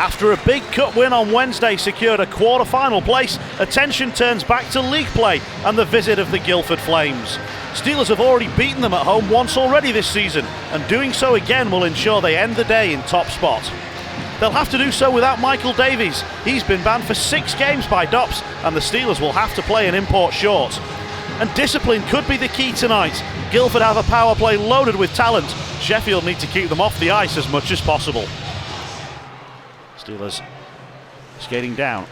After a big cup win on Wednesday secured a quarter-final place, attention turns back to league play and the visit of the Guildford Flames. Steelers have already beaten them at home once already this season, and doing so again will ensure they end the day in top spot. They'll have to do so without Michael Davies. He's been banned for 6 games by DOPS, and the Steelers will have to play an import short. And discipline could be the key tonight. Guildford have a power play loaded with talent. Sheffield need to keep them off the ice as much as possible. Steelers skating down.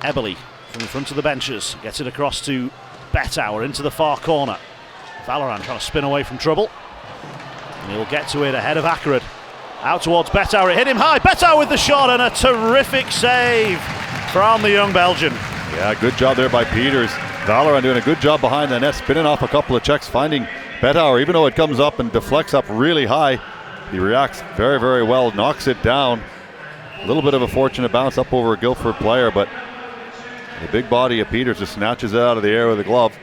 Eberle from the front of the benches. Gets it across to Bettauer into the far corner. Valorant trying to spin away from trouble. And he'll get to it ahead of Akerud. Out towards Bettauer. It hit him high. Bettauer with the shot and a terrific save from the young Belgian. Yeah, good job there by Peters. Valorant doing a good job behind the net, spinning off a couple of checks, finding Bettauer. Even though it comes up and deflects up really high, he reacts very, very well, knocks it down. A little bit of a fortunate bounce up over a Guildford player, but the big body of Peters just snatches it out of the air with a glove.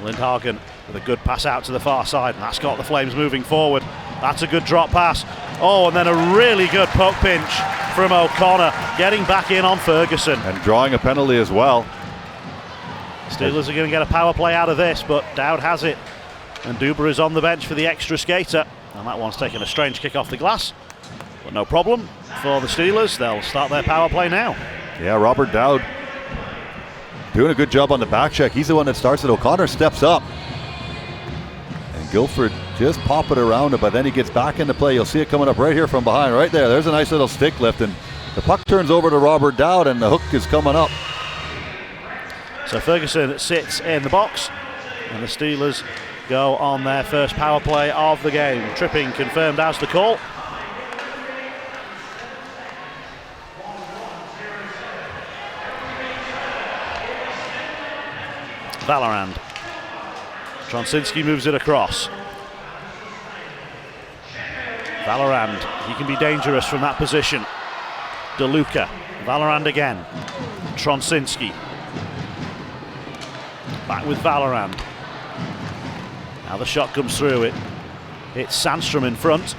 Lindhagen with a good pass out to the far side, and that's got the Flames moving forward. That's a good drop pass. Oh, and then a really good poke pinch from O'Connor, getting back in on Ferguson. And drawing a penalty as well. Steelers are going to get a power play out of this, but Dowd has it. And Duber is on the bench for the extra skater. And that one's taken a strange kick off the glass. But no problem for the Steelers. They'll start their power play now. Yeah, Robert Dowd doing a good job on the back check. He's the one that starts it. O'Connor steps up. And Guildford just pop it around it, but then he gets back into play. You'll see it coming up right here from behind. Right there. There's a nice little stick lift. And the puck turns over to Robert Dowd, and the hook is coming up. So Ferguson sits in the box, and the Steelers go on their first power play of the game. Tripping confirmed as the call. Valorand. Tronsinski moves it across. Valorand, he can be dangerous from that position. DeLuca, Valorand again. Tronsinski. Back with Valorand. Now the shot comes through. It's Sandstrom in front.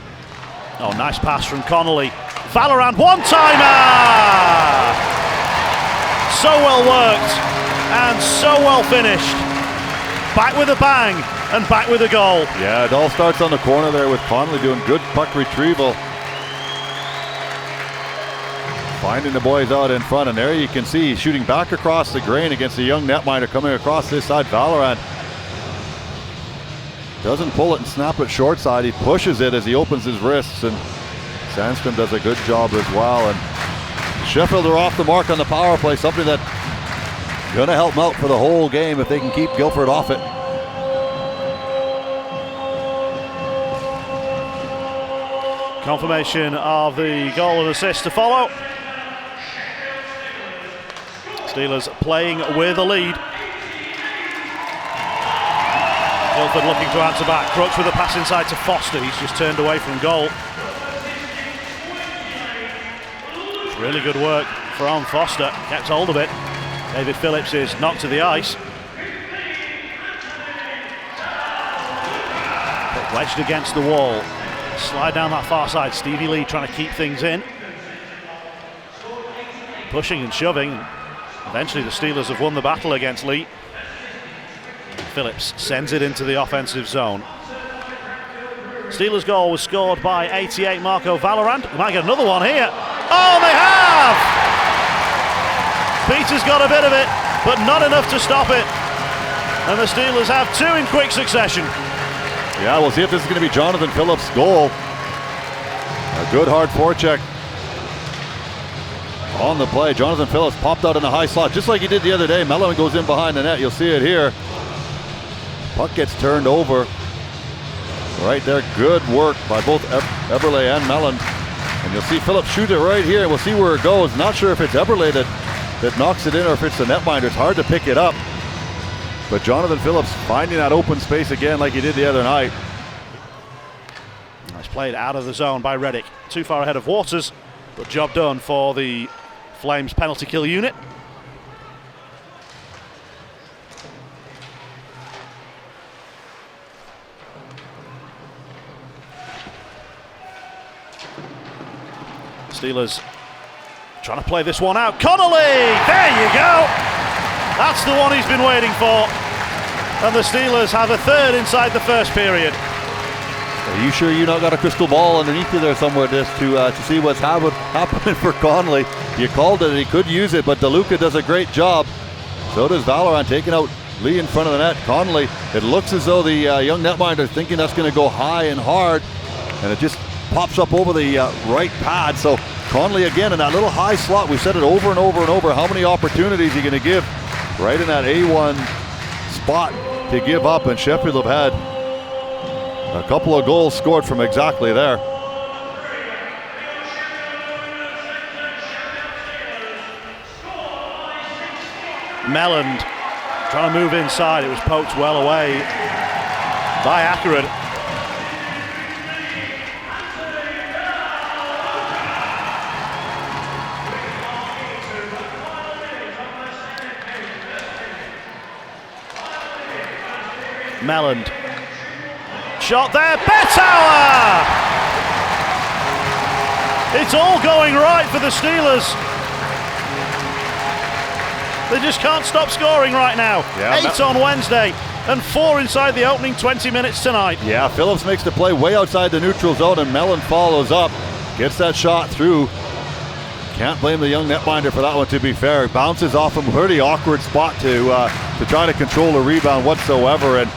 Oh, nice pass from Connolly. Valorand, one-timer! So well worked and so well finished. Back with a bang and back with a goal. Yeah, it all starts on the corner there with Connolly doing good puck retrieval. Finding the boys out in front, and there you can see he's shooting back across the grain against the young netminder coming across this side. Valorant doesn't pull it and snap it short side. He pushes it as he opens his wrists, and Sandstrom does a good job as well. And Sheffield are off the mark on the power play, something that's going to help them out for the whole game if they can keep Guildford off it. Confirmation of the goal and assist to follow. Steelers playing with a lead. Guildford looking to answer back. Crooks with a pass inside to Foster. He's just turned away from goal. It's really good work from Foster. Kept hold of it. David Phillips is knocked to the ice. But wedged against the wall. Slide down that far side. Stevie Lee trying to keep things in. Pushing and shoving. Eventually the Steelers have won the battle against Lee. Phillips sends it into the offensive zone. Steelers' goal was scored by 88 Marco Valorand. We might get another one here. Oh, they have! Peter's got a bit of it, but not enough to stop it. And the Steelers have 2 in quick succession. Yeah, we'll see if this is going to be Jonathan Phillips' goal. A good hard forecheck on the play. Jonathan Phillips popped out in a high slot, just like he did the other day. Mellon goes in behind the net. You'll see it here. Puck gets turned over. Right there, good work by both Eberle and Mellon. And you'll see Phillips shoot it right here. We'll see where it goes. Not sure if it's Eberle that knocks it in or if it's the netminder. It's hard to pick it up. But Jonathan Phillips finding that open space again like he did the other night. Nice played out of the zone by Reddick. Too far ahead of Waters, but job done for the Flames penalty kill unit. Steelers trying to play this one out. Connolly! There you go! That's the one he's been waiting for. And the Steelers have a third inside the first period. Are you sure you not got a crystal ball underneath you there somewhere just to see what's happening for Connolly? You called it and he could use it, but DeLuca does a great job. So does Valorant, taking out Lee in front of the net. Connolly, it looks as though the young netminder thinking that's going to go high and hard, and it just pops up over the right pad. So Connolly again in that little high slot. We've said it over and over and over. How many opportunities are you going to give right in that A1 spot to give up? And Sheffield have had a couple of goals scored from exactly there. Melland trying to move inside. It was poked well away by Accurate. Melland. Shot there, Bettauer! It's all going right for the Steelers. They just can't stop scoring right now. Yeah, 8 on Wednesday and 4 inside the opening 20 minutes tonight. Yeah, Phillips makes the play way outside the neutral zone, and Mellon follows up, gets that shot through. Can't blame the young netminder for that one, to be fair. Bounces off him, pretty awkward spot to try to control a rebound whatsoever, and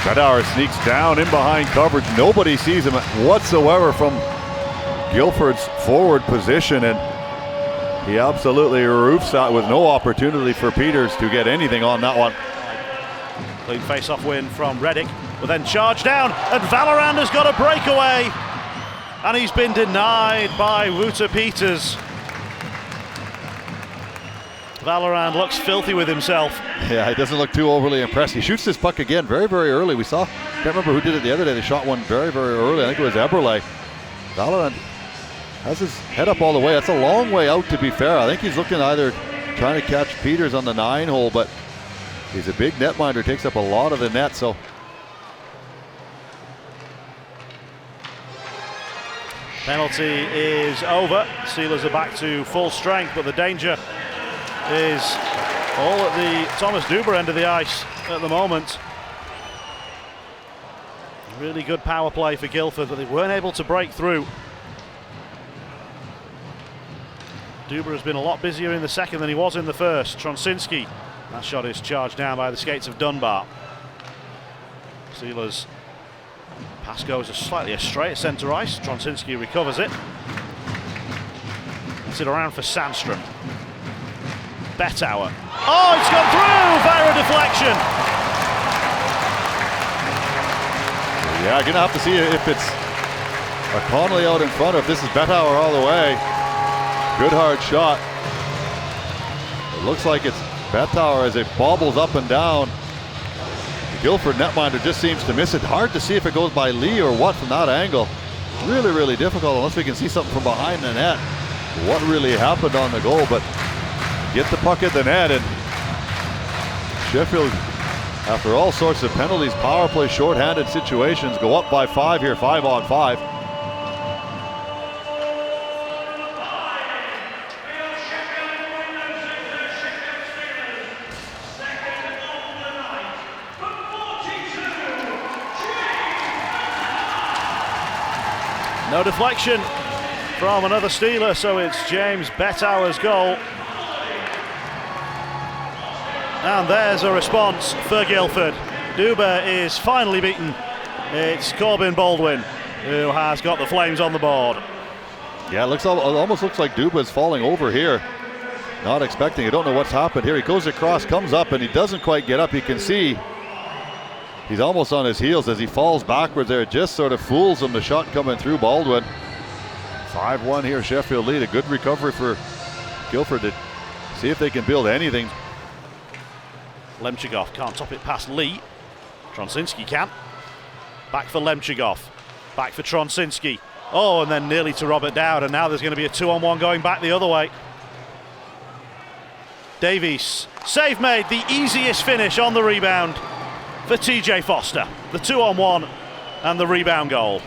Shudra sneaks down in behind coverage. Nobody sees him whatsoever from Guildford's forward position, and he absolutely roofs that with no opportunity for Peters to get anything on that one. Clean face-off win from Reddick, but then charged down, and Valorant has got a breakaway, and he's been denied by Wouter Peters. Valorant looks filthy with himself. Yeah, he doesn't look too overly impressed. He shoots this puck again very, very early. We saw, can't remember who did it the other day. They shot one very, very early. I think it was Eberle. Valorant has his head up all the way. That's a long way out, to be fair. I think he's looking either trying to catch Peters on the 9 hole, but he's a big netminder, takes up a lot of the net, so. Penalty is over. Steelers are back to full strength, but the danger is all at the Thomas Duber end of the ice at the moment. Really good power play for Guildford, but they weren't able to break through. Duber has been a lot busier in the second than he was in the first. Tronsinski, that shot is charged down by the skates of Dunbar. Steelers pass goes slightly astray at centre ice. Tronsinski recovers it. Gets it around for Sandstrom. Bettauer. Oh, it's gone through via a deflection. Yeah, gonna have to see if it's a Connolly out in front, or if this is Bettauer all the way. Good hard shot. It looks like it's Bettauer as it bobbles up and down. The Guildford netminder just seems to miss it. Hard to see if it goes by Lee or what from that angle. Really, really difficult unless we can see something from behind the net. What really happened on the goal, but get the puck at the net, and Sheffield, after all sorts of penalties, power play, shorthanded situations, go up by 5 here, 5 on 5. No deflection from another Steeler, so it's James Bettauer's goal. And there's a response for Guildford. Duber is finally beaten. It's Corbin Baldwin who has got the Flames on the board. Yeah, it almost looks like Duba is falling over here. Not expecting, I don't know what's happened here. He goes across, comes up, and he doesn't quite get up. You can see he's almost on his heels as he falls backwards there. It just sort of fools him, the shot coming through Baldwin. 5-1 here, Sheffield lead. A good recovery for Guildford to see if they can build anything. Lemchigov can't top it past Lee. Tronsinski can. Back for Lemchigov. Back for Tronsinski. Oh, and then nearly to Robert Dowd, and now there's going to be a 2-on-1 going back the other way. Davies, save made, the easiest finish on the rebound for TJ Foster. The 2-on-1 and the rebound goal.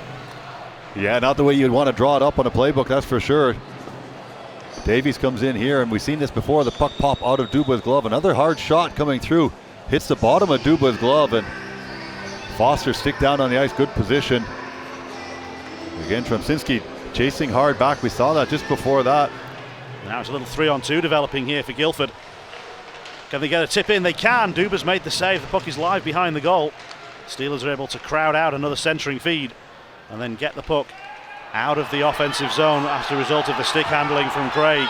Yeah, not the way you'd want to draw it up on a playbook, that's for sure. Davies comes in here, and we've seen this before, the puck pop out of Duba's glove. Another hard shot coming through, hits the bottom of Duba's glove, and Foster stick down on the ice, good position. Again, Trumsinski chasing hard back. We saw that just before that. Now it's a little 3-on-2 developing here for Guildford. Can they get a tip in? They can. Duba's made the save. The puck is live behind the goal. Steelers are able to crowd out another centering feed and then get the puck out of the offensive zone as a result of the stick handling from Craig.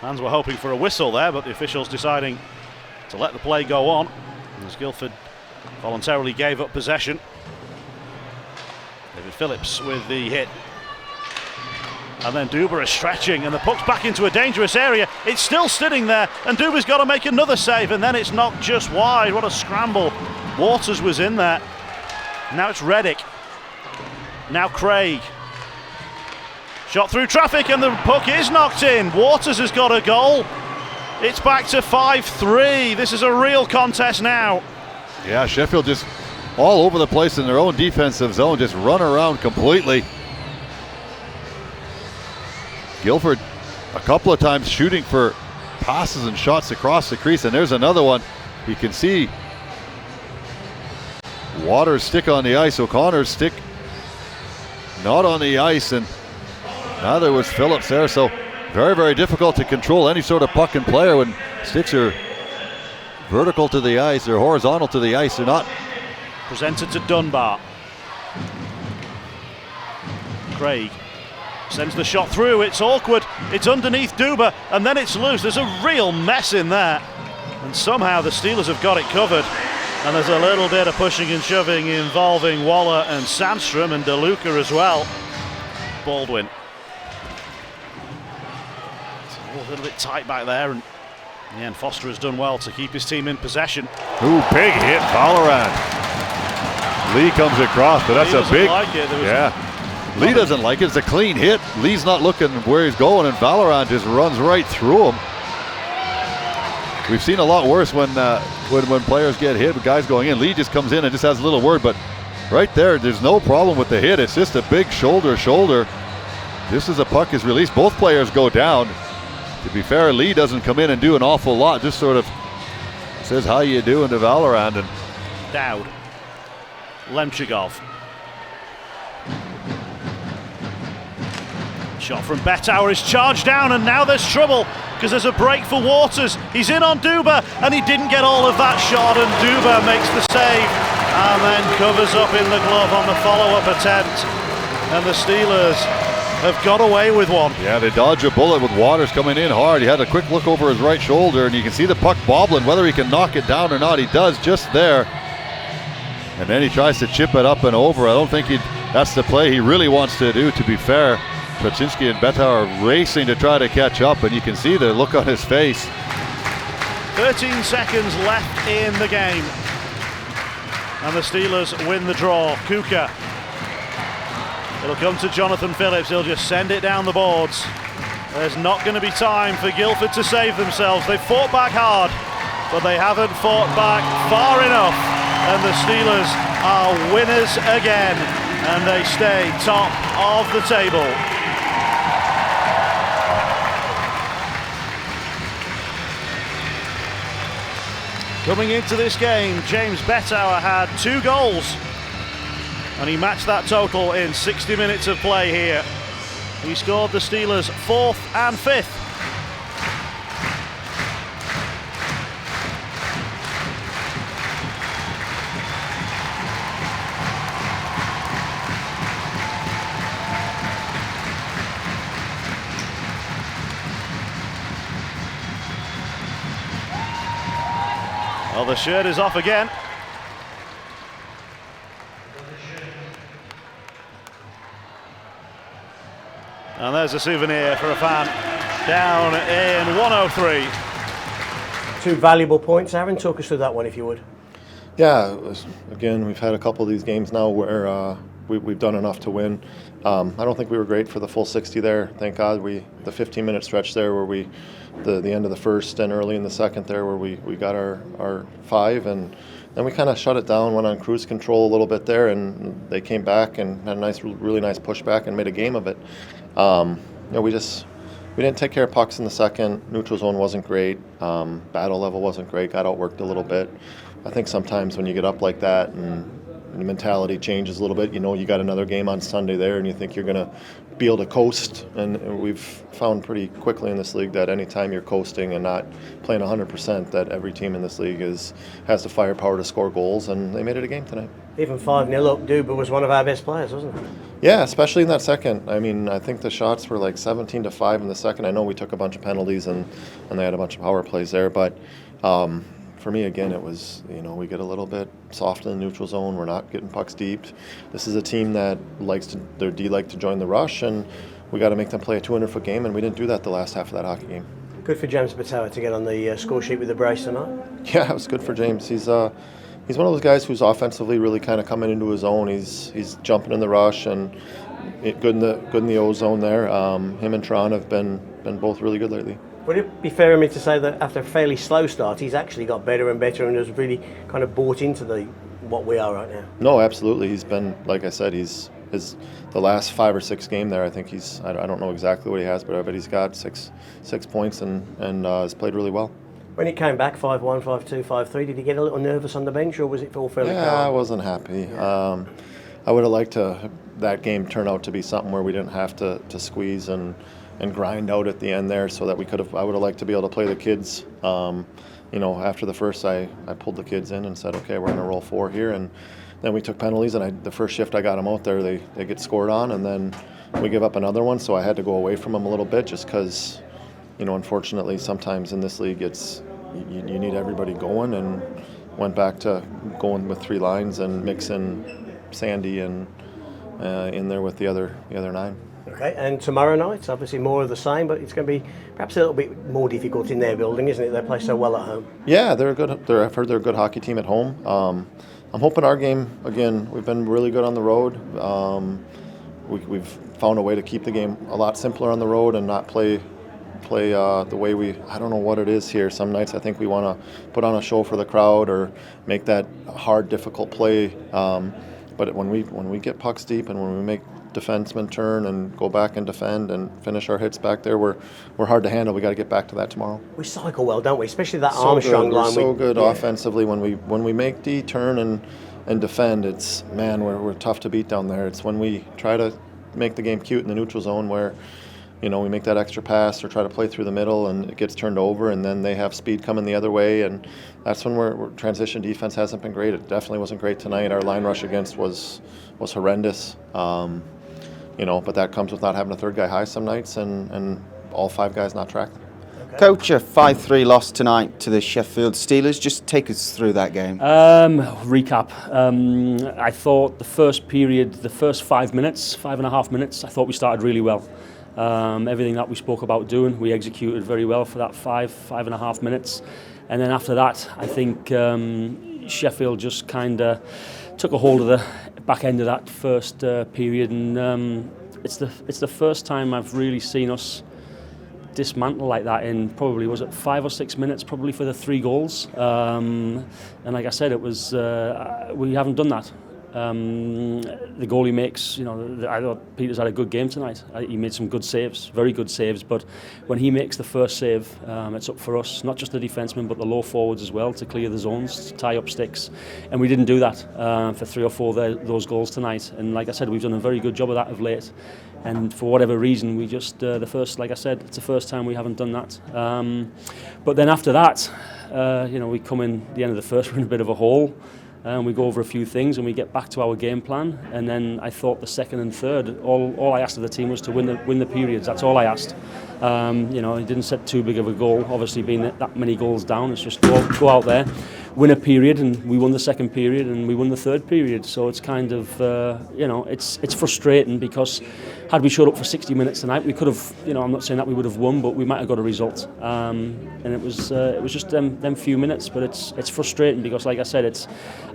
Fans were hoping for a whistle there, but the officials deciding to let the play go on as Guildford voluntarily gave up possession. David Phillips with the hit. And then Duba is stretching, and the puck's back into a dangerous area. It's still sitting there, and Duba's got to make another save, and then it's knocked just wide. What a scramble. Waters was in there. Now it's Reddick. Now Craig. Shot through traffic, and the puck is knocked in. Waters has got a goal. It's back to 5-3. This is a real contest now. Yeah, Sheffield just all over the place in their own defensive zone, just run around completely. Guildford a couple of times shooting for passes and shots across the crease, and there's another one. You can see Waters' stick on the ice, O'Connor's stick not on the ice, and neither was Phillips there, so very, very difficult to control any sort of puck and player when sticks are vertical to the ice or horizontal to the ice. They're not. Presented to Dunbar. Craig sends the shot through. It's awkward. It's underneath Duba, and then it's loose. There's a real mess in there, and somehow the Steelers have got it covered. And there's a little bit of pushing and shoving involving Waller and Sandstrom and DeLuca as well. Baldwin. It's a little bit tight back there, and in the end Foster has done well to keep his team in possession. Ooh, big hit, Valorant. Lee comes across, but that's a big. Like it. Lee doesn't like it. It's a clean hit. Lee's not looking where he's going, and Valorant just runs right through him. We've seen a lot worse when players get hit with guys going in. Lee just comes in and just has a little word, but right there's no problem with the hit. It's just a big shoulder. Just as the puck is released, both players go down. To be fair, Lee doesn't come in and do an awful lot, just sort of says how you doing to Valorant. And Dowd. Lemchigov. Shot from Betauer is charged down, and now there's trouble because there's a break for Waters. He's in on Duba, and he didn't get all of that shot, and Duba makes the save and then covers up in the glove on the follow-up attempt, and the Steelers have got away with one. Yeah, they dodge a bullet with Waters coming in hard. He had a quick look over his right shoulder, and you can see the puck bobbling. Whether he can knock it down or not, he does just there. And then he tries to chip it up and over. I don't think that's the play he really wants to do, to be fair. Trachinski and Betauer are racing to try to catch up, and you can see the look on his face. 13 seconds left in the game, and the Steelers win the draw. Kuka. It'll come to Jonathan Phillips. He'll just send it down the boards. There's not going to be time for Guildford to save themselves. They've fought back hard, but they haven't fought back far enough, and the Steelers are winners again, and they stay top of the table. Coming into this game, James Betauer had 2 goals, and he matched that total in 60 minutes of play here. He scored the Steelers' 4th and 5th. Well, the shirt is off again. And there's a souvenir for a fan down in 103. 2 valuable points. Aaron, talk us through that one if you would. Yeah, again, we've had a couple of these games now where we've done enough to win. I don't think we were great for the full 60 there. Thank God the 15-minute stretch there where the end of the first and early in the second there where we got our 5, and then we kind of shut it down, went on cruise control a little bit there, and they came back and had a really nice pushback and made a game of it. We didn't take care of pucks in the second. Neutral zone wasn't great. Battle level wasn't great. Got outworked a little bit. I think sometimes when you get up like that and the mentality changes a little bit, you got another game on Sunday there and you think you're going to be able to coast. And we've found pretty quickly in this league that anytime you're coasting and not playing 100%, that every team in this league has the firepower to score goals, and they made it a game tonight. Even 5-0 up, Duba was one of our best players, wasn't he? Yeah, especially in that second. I mean, I think the shots were like 17-5 in the second. I know we took a bunch of penalties and they had a bunch of power plays there, but for me, again, it was, we get a little bit soft in the neutral zone. We're not getting pucks deep. This is a team that their D like to join the rush, and we got to make them play a 200-foot game, and we didn't do that the last half of that hockey game. Good for James Batoa to get on the score sheet with the brace tonight. Yeah, it was good for James. He's one of those guys who's offensively really kind of coming into his own. He's jumping in the rush and good in the O zone there. Him and Tron have been both really good lately. Would it be fair of me to say that after a fairly slow start, he's actually got better and better and has really kind of bought into what we are right now? No, absolutely. He's been, like I said, the last 5 or 6 game there. I think I don't know exactly what he has, but I bet he's got six points and has played really well. When it came back 5-1, 5-2, 5-3, did he get a little nervous on the bench, or was it all fairly calm? Yeah, I wasn't happy. Yeah. I would have liked that game turn out to be something where we didn't have to squeeze and grind out at the end there, so that I would have liked to be able to play the kids. After the first, I pulled the kids in and said, okay, we're going to roll 4 here, and then we took penalties, and the first shift I got them out there, they get scored on, and then we give up another one, so I had to go away from them a little bit just because, unfortunately, sometimes in this league you need everybody going, and went back to going with 3 lines and mixing Sandy and in there with the other 9. Okay, and tomorrow night, obviously more of the same, but it's going to be perhaps a little bit more difficult in their building, isn't it? They play so well at home. Yeah, I've heard they're a good hockey team at home. I'm hoping our game, again, we've been really good on the road. We've found a way to keep the game a lot simpler on the road and not play the way I don't know what it is here. Some nights I think we want to put on a show for the crowd or make that hard, difficult play. But when we get pucks deep and when we make defensemen turn and go back and defend and finish our hits back there, we're hard to handle. We got to get back to that tomorrow. We cycle well, don't we? Especially that Armstrong line. We're so good offensively when we make D turn and defend. It's we're tough to beat down there. It's when we try to make the game cute in the neutral zone where we make that extra pass or try to play through the middle and it gets turned over, and then they have speed coming the other way, and that's when we're transition defense hasn't been great. It definitely wasn't great tonight. Our line rush against was horrendous. But that comes with not having a third guy high some nights and all 5 guys not tracking. Okay. Coach, a 5-3 loss tonight to the Sheffield Steelers. Just take us through that game. Recap. I thought the first period, the first 5.5 minutes, I thought we started really well. Everything that we spoke about doing, we executed very well for that 5.5 minutes. And then after that, I think Sheffield just kind of took a hold of the back end of that first period, and it's the first time I've really seen us dismantle like that in probably, was it 5 or 6 minutes, probably for the 3 goals. And like I said, it was we haven't done that. The goal he makes, I thought Peters had a good game tonight. He made some good saves, very good saves, but when he makes the first save, it's up for us, not just the defensemen, but the low forwards as well, to clear the zones, to tie up sticks. And we didn't do that for 3 or 4 those goals tonight. And like I said, we've done a very good job of that of late. And for whatever reason, we just, like I said, it's the first time we haven't done that. But then after that, we come in the end of the first, we're in a bit of a hole. And we go over a few things and we get back to our game plan. And then I thought the second and third, all I asked of the team was to win the periods. That's all I asked. He didn't set too big of a goal. Obviously, being that many goals down, it's just go out there, win a period, and we won the second period, and we won the third period. So it's kind of, it's frustrating, because had we showed up for 60 minutes tonight, we could have, I'm not saying that we would have won, but we might have got a result. And it was just them few minutes, but it's frustrating, because, like I said,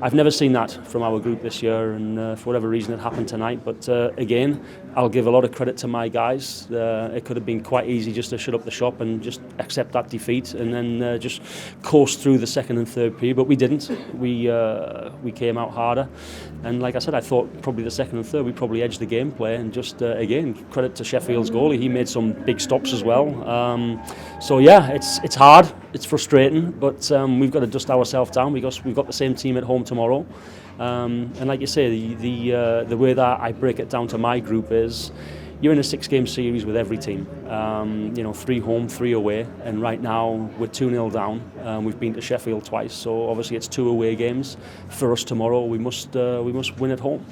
I've never seen that from our group this year, and for whatever reason it happened tonight. But again, I'll give a lot of credit to my guys. It could have been quite easy just to shut up the shop and just accept that defeat, and then just course through the second and third period, but we didn't. We came out harder, and like I said, I thought probably the second and third we probably edged the gameplay, and just again, credit to Sheffield's goalie. He made some big stops as well. So yeah, it's hard, it's frustrating, but we've got to dust ourselves down, because we've got the same team at home tomorrow. And like you say, the way that I break it down to my group is, you're in a 6-game series with every team. 3 home, 3 away, and right now we're 2-0 down. We've been to Sheffield twice, so obviously it's 2 away games. For us tomorrow, we must win at home.